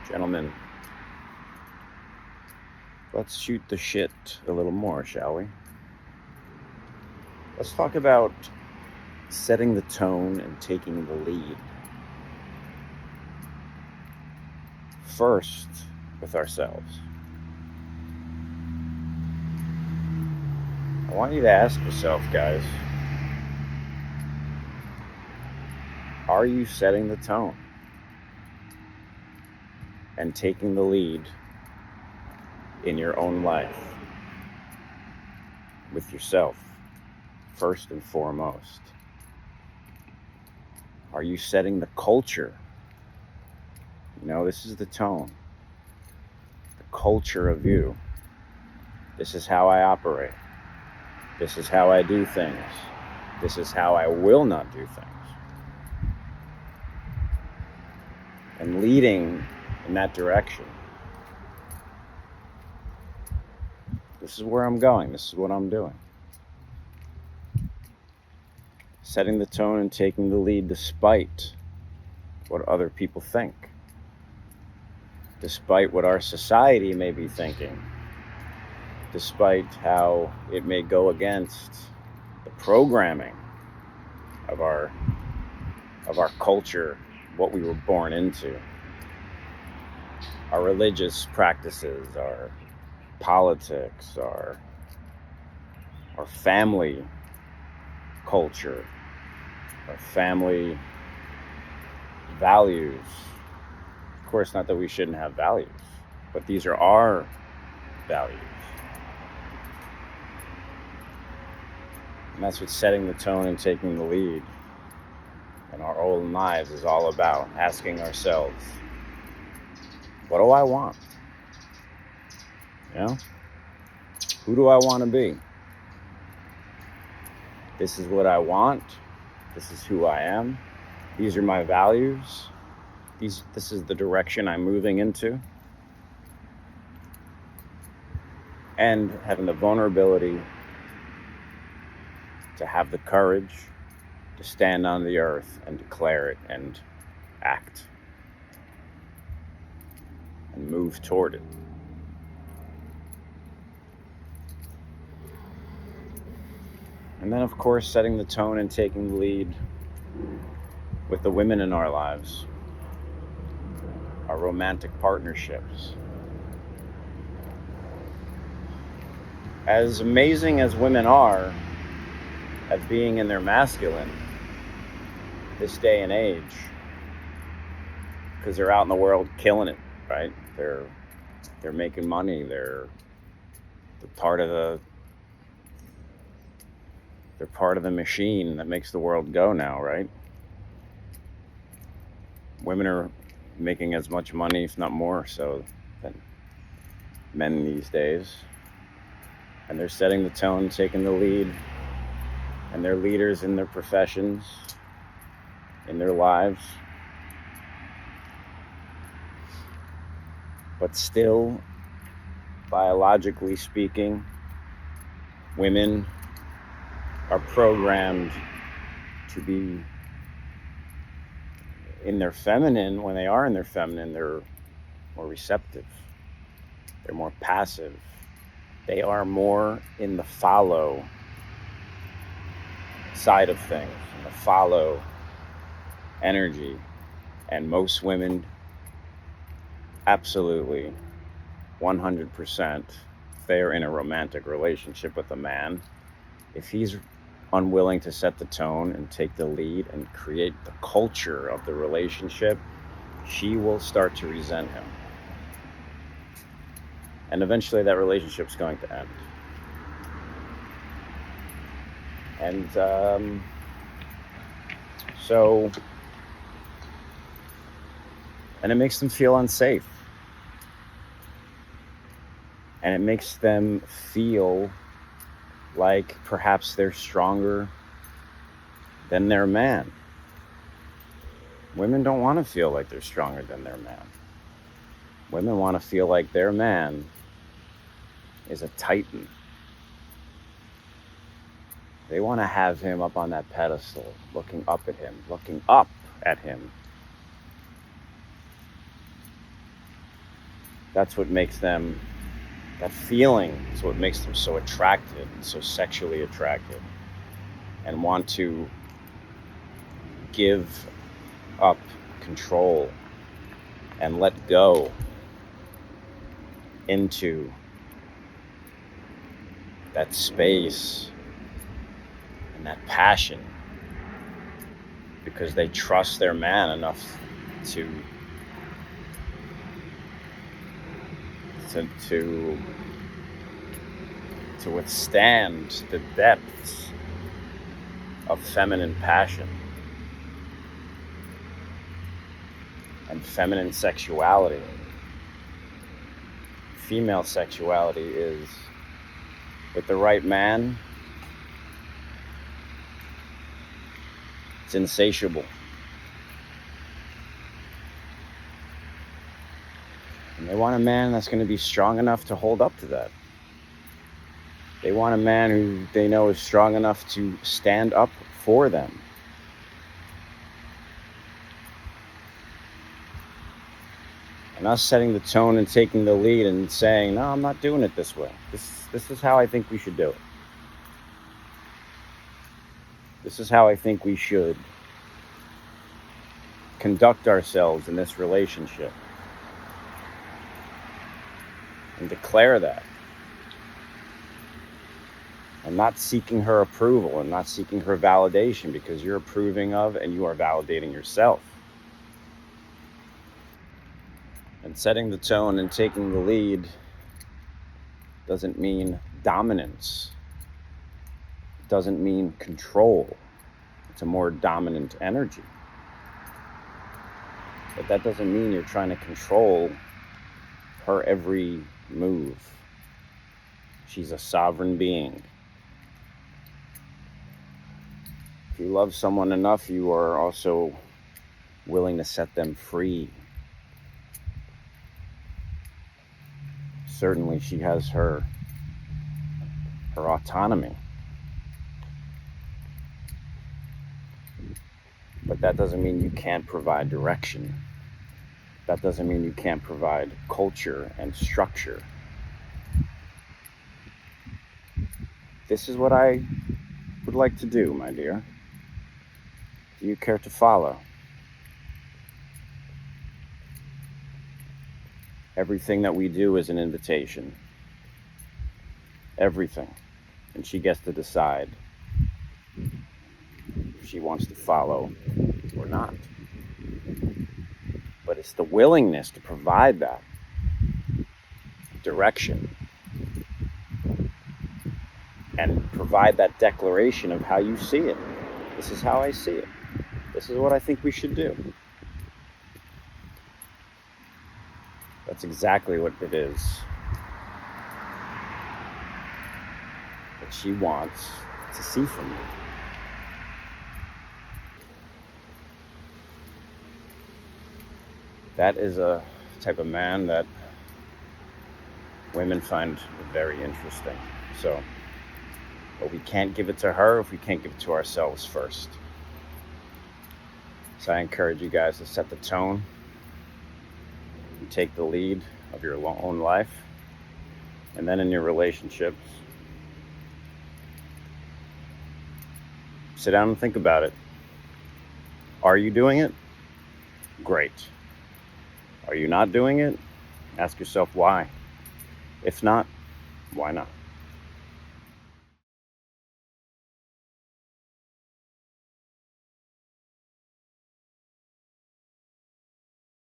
Gentlemen, let's shoot the shit a little more, shall we? Let's talk about setting the tone and taking the lead. First, with ourselves. I want you to ask yourself, guys, are you setting the tone and taking the lead in your own life with yourself, first and foremost? Are you setting the culture? This is the tone, the culture of you. This is how I operate. This is how I do things. This is how I will not do things. And leading in that direction. This is where I'm going. This is what I'm doing. Setting the tone and taking the lead despite what other people think. Despite what our society may be thinking. Despite how it may go against the programming of our culture, what we were born into, our religious practices, our politics, our family culture, our family values. Of course, not that we shouldn't have values, but these are our values. And that's what setting the tone and taking the lead in our own lives is all about. Asking ourselves, what do I want? Who do I want to be? This is what I want. This is who I am. These are my values. This is the direction I'm moving into. And having the vulnerability to have the courage to stand on the earth and declare it and act and move toward it. And then, of course, setting the tone and taking the lead with the women in our lives, our romantic partnerships. As amazing as women are at being in their masculine this day and age, because they're out in the world killing it, right? They're making money. They're part of the machine that makes the world go now, right? Women are making as much money, if not more so, than men these days. And they're setting the tone, taking the lead, and they're leaders in their professions, in their lives. But still, biologically speaking, women are programmed to be in their feminine. When they are in their feminine, they're more receptive. They're more passive. They are more in the follow side of things, in the follow energy. And most women, absolutely, 100%, if they are in a romantic relationship with a man, if he's unwilling to set the tone and take the lead and create the culture of the relationship, she will start to resent him. And eventually that relationship's going to end. And and it makes them feel unsafe. And it makes them feel like perhaps they're stronger than their man. Women don't want to feel like they're stronger than their man. Women want to feel like their man is a titan. They want to have him up on that pedestal, looking up at him. That's what makes them, that feeling is what makes them so attracted, so sexually attracted, and want to give up control and let go into that space and that passion, because they trust their man enough to withstand the depths of feminine passion and feminine sexuality. Female sexuality is, with the right man, it's insatiable. And they want a man that's going to be strong enough to hold up to that. They want a man who they know is strong enough to stand up for them. And us setting the tone and taking the lead and saying, no, I'm not doing it this way. This is how I think we should do it. This is how I think we should conduct ourselves in this relationship. And declare that. And not seeking her approval and not seeking her validation, because you're approving of and you are validating yourself. And setting the tone and taking the lead doesn't mean dominance. It doesn't mean control. It's a more dominant energy. But that doesn't mean you're trying to control her every move. She's a sovereign being. If you love someone enough, you are also willing to set them free. Certainly, she has her autonomy. But that doesn't mean you can't provide direction. That doesn't mean you can't provide culture and structure. This is what I would like to do, my dear. Do you care to follow? Everything that we do is an invitation. Everything. And she gets to decide if she wants to follow or not. But it's the willingness to provide that direction and provide that declaration of how you see it. This is how I see it. This is what I think we should do. That's exactly what it is that she wants to see from you. That is a type of man that women find very interesting. But we can't give it to her if we can't give it to ourselves first. So I encourage you guys to set the tone and take the lead of your own life. And then in your relationships, sit down and think about it. Are you doing it? Great. Are you not doing it? Ask yourself why. If not, why not?